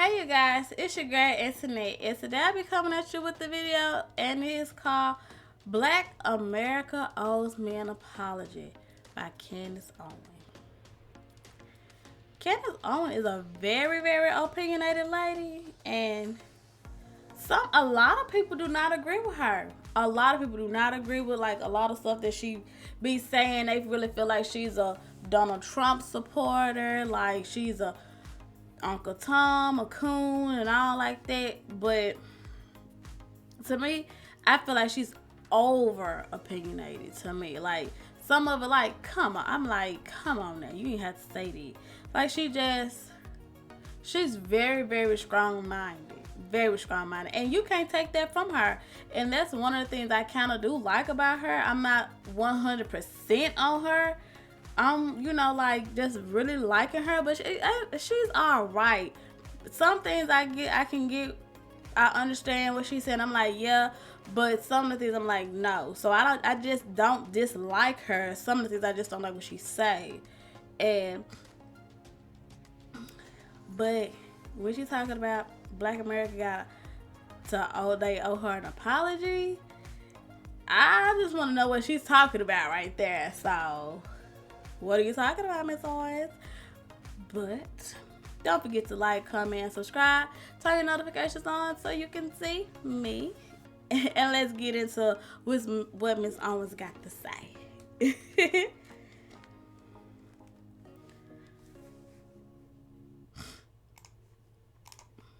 Hey you guys, it's your girl Internet, and today I'll be coming at you with the video, and it is called Black America Owes Me an Apology by Candace Owens. Candace Owens is a very opinionated lady, and a lot of people do not agree with her. A lot of people do not agree with like a lot of stuff that she be saying. They really feel like she's a Donald Trump supporter, like she's a Uncle Tom, a coon, and all like that. But to me, I feel like she's over opinionated to me. Like some of it, like, come on. I'm like, come on now. You ain't have to say that. Like she's very strong minded. Very strong minded. And you can't take that from her. And that's one of the things I kind of do like about her. I'm not 100% on her. Like just really liking her, but she's all right. Some things I can get. I understand what she's saying. I'm like, yeah, but some of the things I'm like, no. So I just don't dislike her. Some of the things I just don't like what she say, but when she's talking about Black America they owe her an apology. I just want to know what she's talking about right there. So, what are you talking about, Miss Owens? But don't forget to like, comment, and subscribe. Turn your notifications on so you can see me. And let's get into what Miss Owens got to say.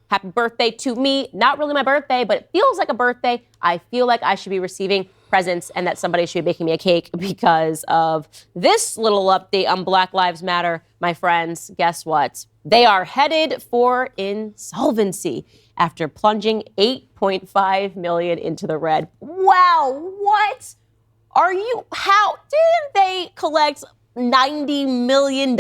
Happy birthday to me. Not really my birthday, but it feels like a birthday. I feel like I should be receiving presents and that somebody should be making me a cake because of this little update on Black Lives Matter. My friends, guess what? They are headed for insolvency after plunging $8.5 million into the red. Wow, what? How did they collect $90 million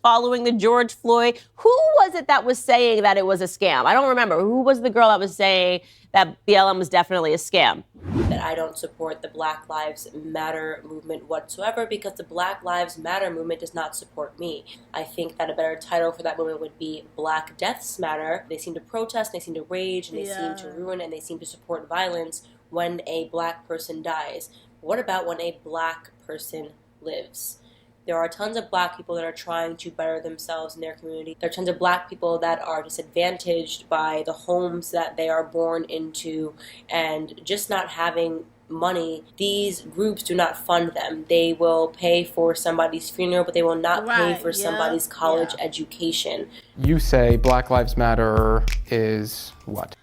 following the George Floyd? Who was it that was saying that it was a scam? I don't remember. Who was the girl that was saying that BLM was definitely a scam? That I don't support the Black Lives Matter movement whatsoever because the Black Lives Matter movement does not support me. I think that a better title for that movement would be Black Deaths Matter. They seem to protest, they seem to rage, and they seem to ruin, and they seem to support violence when a black person dies. What about when a black person lives? There are tons of black people that are trying to better themselves in their community. There are tons of black people that are disadvantaged by the homes that they are born into and just not having money. These groups do not fund them. They will pay for somebody's funeral, but they will not pay for somebody's college education. You say Black Lives Matter is what?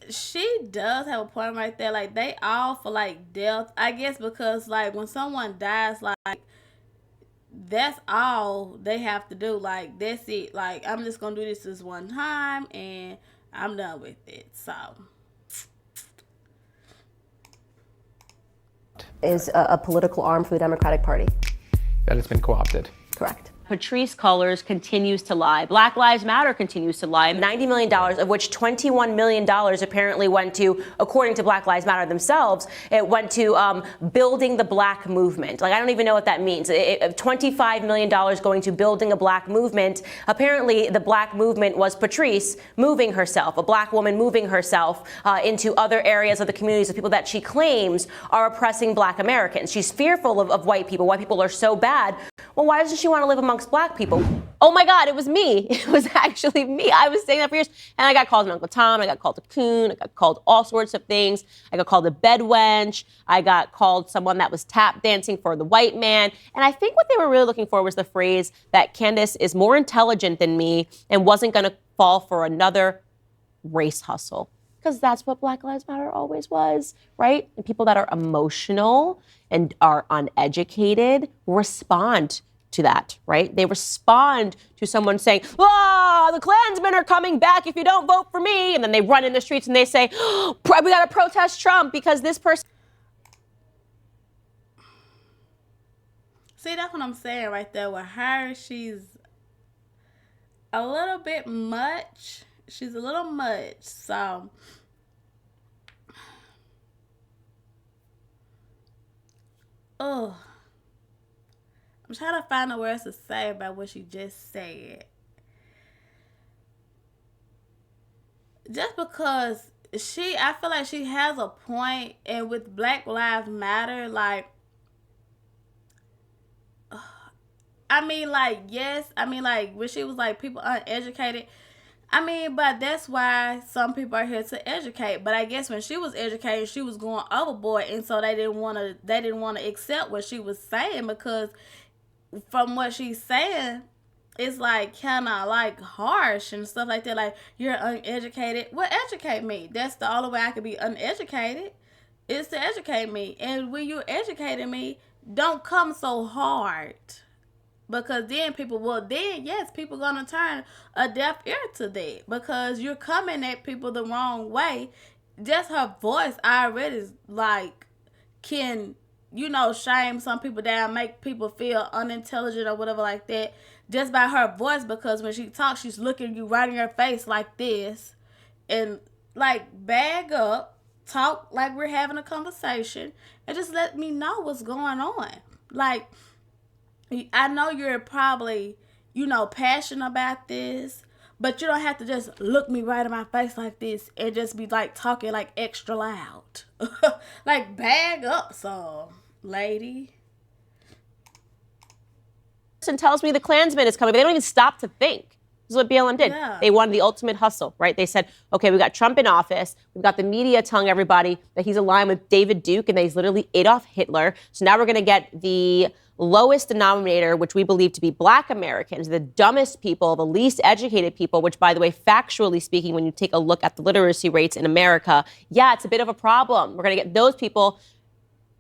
She does have a point right there. Like, they all for like death, I guess, because like when someone dies, like that's all they have to do. Like, that's it. Like, I'm just gonna do this one time and I'm done with it. So is a political arm for the Democratic Party. That has been co-opted. Correct. Patrisse Cullors continues to lie. Black Lives Matter continues to lie. $90 million, of which $21 million apparently went to, according to Black Lives Matter themselves, it went to building the black movement. Like, I don't even know what that means. $25 million going to building a black movement. Apparently, the black movement was Patrisse moving herself, a black woman moving herself into other areas of the communities of people that she claims are oppressing black Americans. She's fearful of white people. White people are so bad. Well, why doesn't she want to live amongst black people? Oh my God, it was me. It was actually me. I was saying that for years. And I got called an Uncle Tom. I got called a coon. I got called all sorts of things. I got called a bed wench. I got called someone that was tap dancing for the white man. And I think what they were really looking for was the phrase that Candace is more intelligent than me and wasn't going to fall for another race hustle. Because that's what Black Lives Matter always was, right? And people that are emotional and are uneducated respond to that, right? They respond to someone saying, the Klansmen are coming back if you don't vote for me. And then they run in the streets and they say, we got to protest Trump because this person. see, that's what I'm saying right there with her. She's a little bit much. She's a little much. So I'm trying to find the words to say about what she just said. just because I feel like she has a point, and with Black Lives Matter, like, I mean, like, yes, I mean, like, when she was like, people uneducated, I mean, but that's why some people are here to educate. But I guess when she was educated, she was going overboard, and so they didn't want to accept what she was saying, because from what she's saying, it's like kind of like harsh and stuff like that. Like, you're uneducated. Well, educate me. That's the only way I could be uneducated, is to educate me. And when you're educating me, don't come so hard. Because then people gonna turn a deaf ear to that, because you're coming at people the wrong way. Just her voice already is like, can, shame some people down, make people feel unintelligent or whatever like that, just by her voice. Because when she talks, she's looking you right in your face like this, and like, bag up, talk like we're having a conversation, and just let me know what's going on. Like, I know you're probably, passionate about this, but you don't have to just look me right in my face like this and just be like talking like extra loud. Like, bag up some, lady. And tells me the Klansman is coming, but they don't even stop to think. This is what BLM did. Yeah. They wanted the ultimate hustle, right? They said, okay, we got Trump in office. We've got the media telling everybody that he's aligned with David Duke and that he's literally Adolf Hitler. So now we're going to get the lowest denominator, which we believe to be Black Americans, the dumbest people, the least educated people, which, by the way, factually speaking, when you take a look at the literacy rates in America, yeah, it's a bit of a problem. We're going to get those people,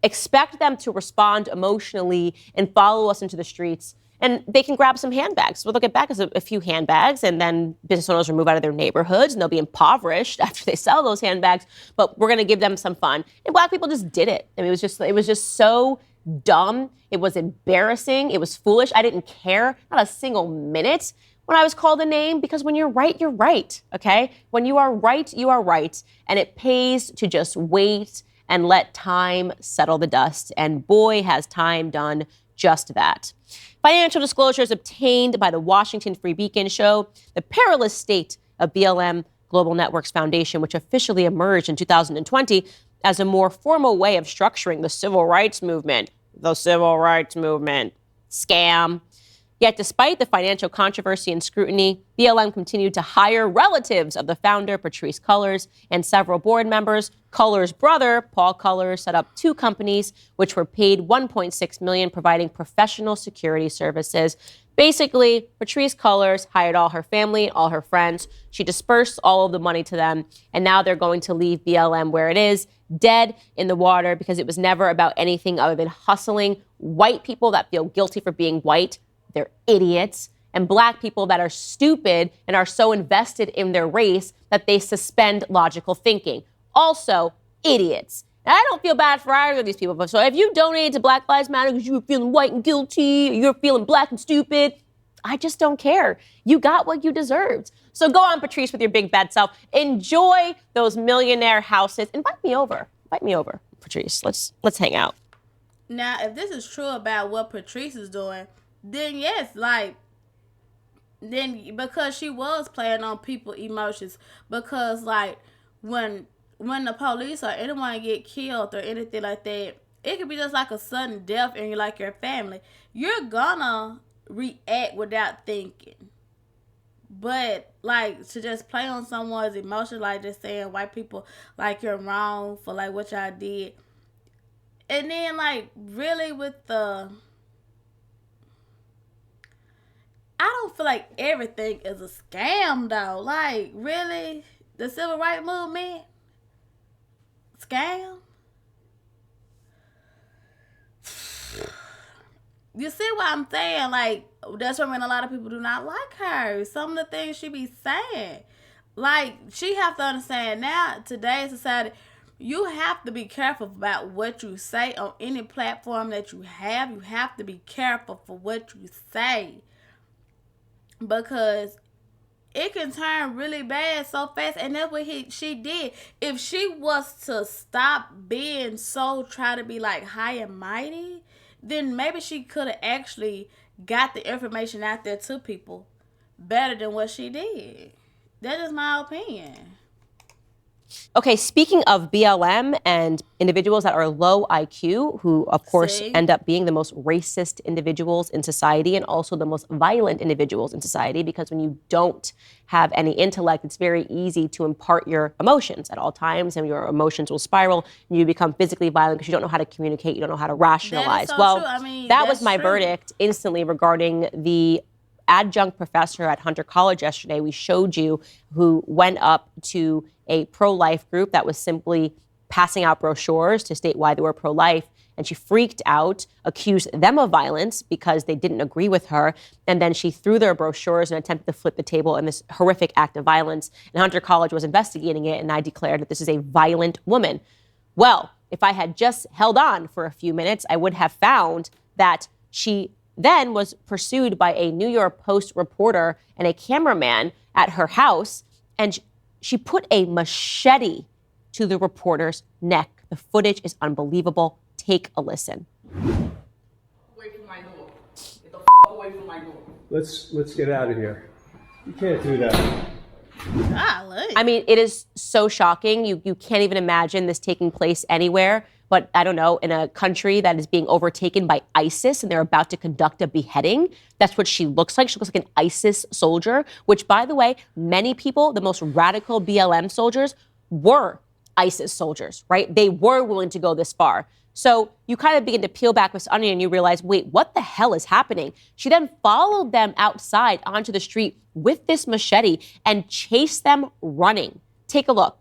expect them to respond emotionally and follow us into the streets. And they can grab some handbags. What they'll get back is a few handbags, and then business owners will move out of their neighborhoods, and they'll be impoverished after they sell those handbags. But we're going to give them some fun. And Black people just did it. I mean, it was just so dumb. It was embarrassing. It was foolish. I didn't care, not a single minute, when I was called a name, because when you're right, you're right, okay? When you are right, you are right. And it pays to just wait and let time settle the dust. And boy, has time done just that. Financial disclosures obtained by the Washington Free Beacon show the perilous state of BLM Global Networks Foundation, which officially emerged in 2020 as a more formal way of structuring the civil rights movement. The civil rights movement. Scam. Yet despite the financial controversy and scrutiny, BLM continued to hire relatives of the founder, Patrisse Cullors, and several board members. Cullors' brother, Paul Cullors, set up 2 companies, which were paid $1.6 million, providing professional security services. Basically, Patrisse Cullors hired all her family, all her friends. She dispersed all of the money to them, and now they're going to leave BLM where it is, dead in the water, because it was never about anything other than hustling white people that feel guilty for being white. They're idiots. And Black people that are stupid and are so invested in their race that they suspend logical thinking. Also, idiots. And I don't feel bad for either of these people. But so if you donated to Black Lives Matter because you were feeling white and guilty, or you're feeling black and stupid, I just don't care. You got what you deserved. So go on, Patrisse, with your big bad self. Enjoy those millionaire houses. Invite me over. Invite me over, Patrisse. Let's hang out. Now, if this is true about what Patrisse is doing, then yes, then because she was playing on people's emotions, because like when the police or anyone get killed or anything like that, it could be just like a sudden death in like your family. You're gonna react without thinking. But like to just play on someone's emotions, like just saying white people like you're wrong for like what y'all did, and then like really with the, I don't feel like everything is a scam though. Like, really? The civil rights movement? Scam? You see what I'm saying? Like, that's why a lot of people do not like her. Some of the things she be saying. Like, she have to understand now, today's society, you have to be careful about what you say on any platform that you have. You have to be careful for what you say, because it can turn really bad so fast. And that's what she did. If she was to stop being so try to be like high and mighty, then maybe she could have actually got the information out there to people better than what she did. That is my opinion. Okay, speaking of BLM and individuals that are low IQ, who of course See? end up being the most racist individuals in society and also the most violent individuals in society, because when you don't have any intellect, it's very easy to impart your emotions at all times, and your emotions will spiral and you become physically violent because you don't know how to communicate, you don't know how to rationalize. so Well, true. I mean, that was that's my true. verdict instantly regarding the adjunct professor at Hunter College yesterday. We showed you who went up to a pro-life group that was simply passing out brochures to state why they were pro-life. And she freaked out, accused them of violence because they didn't agree with her. And then she threw their brochures and attempted to flip the table in this horrific act of violence. And Hunter College was investigating it, and I declared that this is a violent woman. Well, if I had just held on for a few minutes, I would have found that she then was pursued by a New York Post reporter and a cameraman at her house, and she put a machete to the reporter's neck. The footage is unbelievable. Take a listen. Away from my door. Get the away from my door. Let's get out of here. You can't do that. Golly. I mean, it is so shocking. You can't even imagine this taking place anywhere. But I don't know, in a country that is being overtaken by ISIS and they're about to conduct a beheading. That's what she looks like. She looks like an ISIS soldier, which, by the way, many people, the most radical BLM soldiers, were ISIS soldiers, right? They were willing to go this far. So you kind of begin to peel back this onion and you realize, wait, what the hell is happening? She then followed them outside onto the street with this machete and chased them running. Take a look.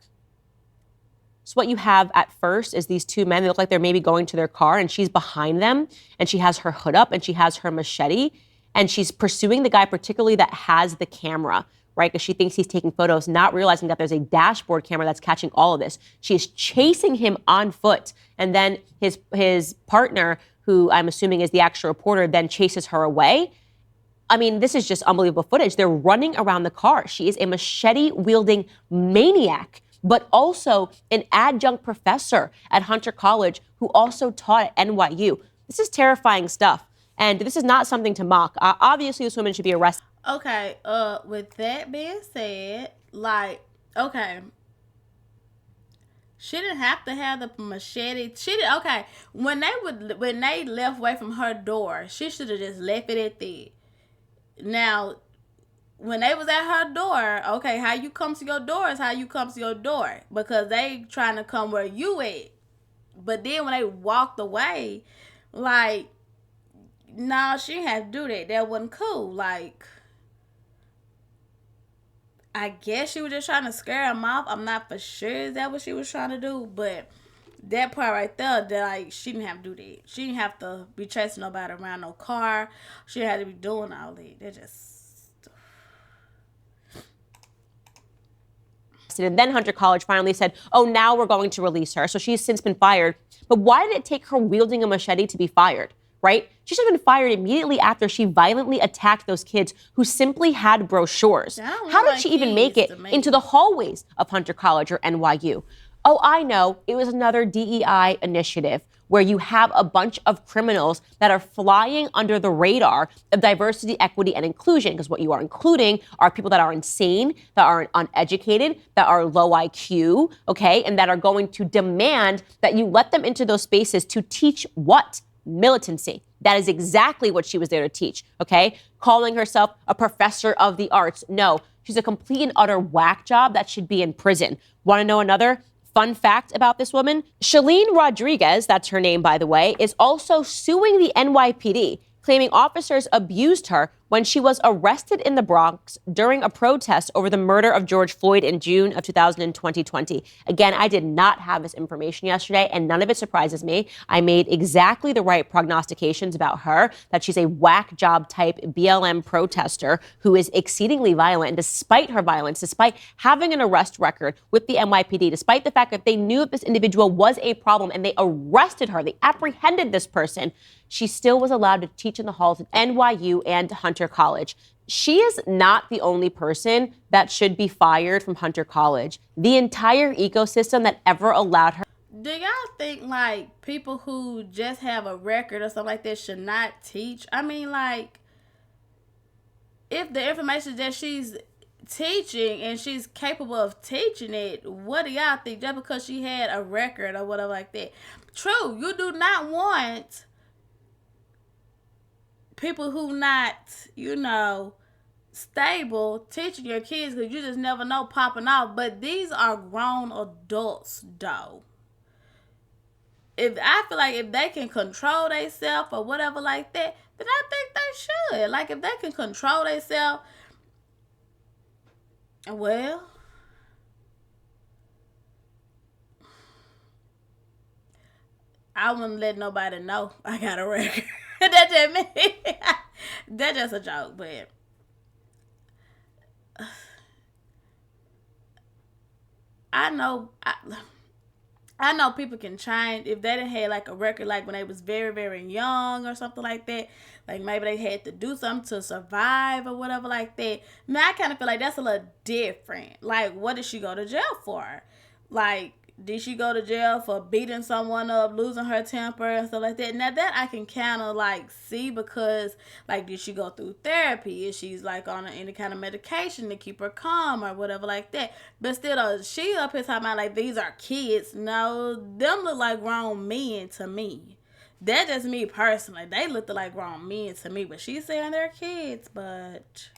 So what you have at first is these two men. They look like they're maybe going to their car, and she's behind them, and she has her hood up, and she has her machete, and she's pursuing the guy particularly that has the camera, right? Because she thinks he's taking photos, not realizing that there's a dashboard camera that's catching all of this. She is chasing him on foot, and then his partner, who I'm assuming is the actual reporter, then chases her away. I mean, this is just unbelievable footage. They're running around the car. She is a machete-wielding maniac, but also an adjunct professor at Hunter College who also taught at NYU. This is terrifying stuff, and this is not something to mock. Obviously, this woman should be arrested. Okay, with that being said, like, okay, she didn't have to have the machete. Okay, when they left away from her door, she should have just left it at that. Now, when they was at her door, okay, how you come to your door is how you come to your door, because they trying to come where you at. But then when they walked away, like, no, she didn't have to do that. That wasn't cool. Like, I guess she was just trying to scare him off. I'm not for sure is that what she was trying to do, but that part right there, that, like, she didn't have to do that. She didn't have to be chasing nobody around no car. She had to be doing all that. They just. And then Hunter College finally said, oh, now we're going to release her. So she's since been fired. But why did it take her wielding a machete to be fired, right? She should have been fired immediately after she violently attacked those kids who simply had brochures. How did she even make it into the hallways of Hunter College or NYU? Oh, I know. It was another DEI initiative where you have a bunch of criminals that are flying under the radar of diversity, equity, and inclusion, because what you are including are people that are insane, that are uneducated, that are low IQ, okay, and that are going to demand that you let them into those spaces to teach what? Militancy. That is exactly what she was there to teach, okay? Calling herself a professor of the arts. No, she's a complete and utter whack job that should be in prison. Want to know another fun fact about this woman? Shalene Rodriguez, that's her name, by the way, is also suing the NYPD, claiming officers abused her when she was arrested in the Bronx during a protest over the murder of George Floyd in June of 2020. Again, I did not have this information yesterday, and none of it surprises me. I made exactly the right prognostications about her, that she's a whack job type BLM protester who is exceedingly violent. And despite her violence, despite having an arrest record with the NYPD, despite the fact that they knew that this individual was a problem and they arrested her, they apprehended this person, she still was allowed to teach in the halls at NYU and Hunter College. She is not the only person that should be fired from Hunter College. The entire ecosystem that ever allowed her. Do y'all think, like, people who just have a record or something like that should not teach? I mean, like, if the information that she's teaching and she's capable of teaching it, what do y'all think? Just because she had a record or whatever like that. True, you do not want people who not, stable teaching your kids, because you just never know popping off. But these are grown adults though. I feel like if they can control themselves or whatever like that, then I think they should. Like if they can control themselves, well, I wouldn't let nobody know I got a record. That's just me. That's just a joke, but I know people can change if they didn't have like a record like when they was very, very young or something like that. Like maybe they had to do something to survive or whatever like that. Now I kind of feel like that's a little different. Like what did she go to jail for? Like did she go to jail for beating someone up, losing her temper and stuff like that? Now that I can kind of like see, because like did she go through therapy? Is she's like on any kind of medication to keep her calm or whatever like that? But still though, she up here talking about like these are kids. No, them look like grown men to me. That's just me personally. They look like grown men to me, but she's saying they're kids, but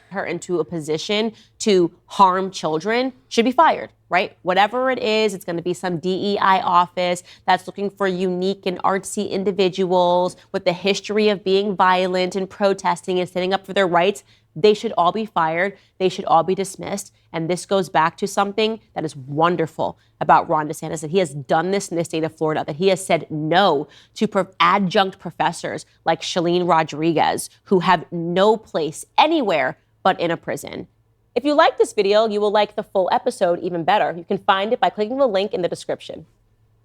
her into a position to harm children should be fired, right? Whatever it is, it's going to be some DEI office that's looking for unique and artsy individuals with the history of being violent and protesting and standing up for their rights. They should all be fired. They should all be dismissed. And this goes back to something that is wonderful about Ron DeSantis, that he has done this in the state of Florida, that he has said no to adjunct professors like Shalene Rodriguez, who have no place anywhere but in a prison. If you like this video, you will like the full episode even better. You can find it by clicking the link in the description.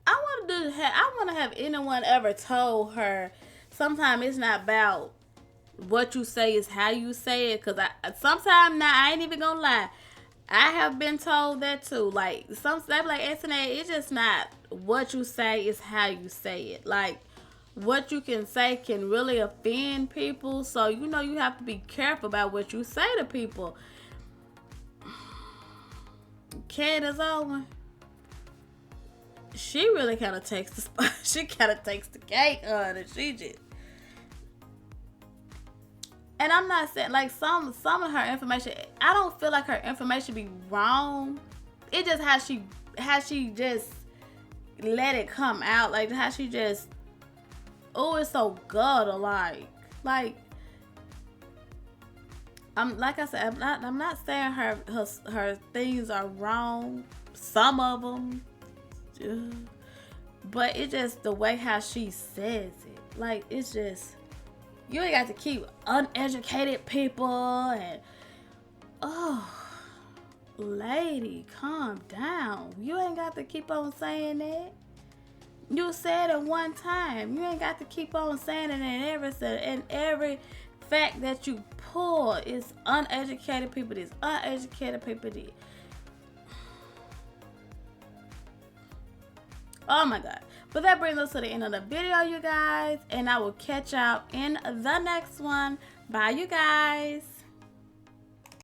I want to have anyone ever told her sometimes it's not about what you say, is how you say it. Because sometimes now, I ain't even gonna lie, I have been told that too. Like some stuff like Anthony, it's just not what you say, is how you say it. Like what you can say can really offend people. So, you have to be careful about what you say to people. Candace Owens, she really kind of takes the spot. She kind of takes the cake on it. She just. And I'm not saying, like, some of her information, I don't feel like her information be wrong. It just how she just let it come out. Like, how she just, oh, it's so gutter, like like I said, I'm not saying her things are wrong. Some of them, but it's just the way how she says it. Like it's just, you ain't got to keep uneducated people and lady, calm down. You ain't got to keep on saying that. You said it one time. You ain't got to keep on saying it in every fact that you pull is uneducated people. This uneducated people. This. Oh my God. But that brings us to the end of the video, you guys. And I will catch y'all in the next one. Bye, you guys.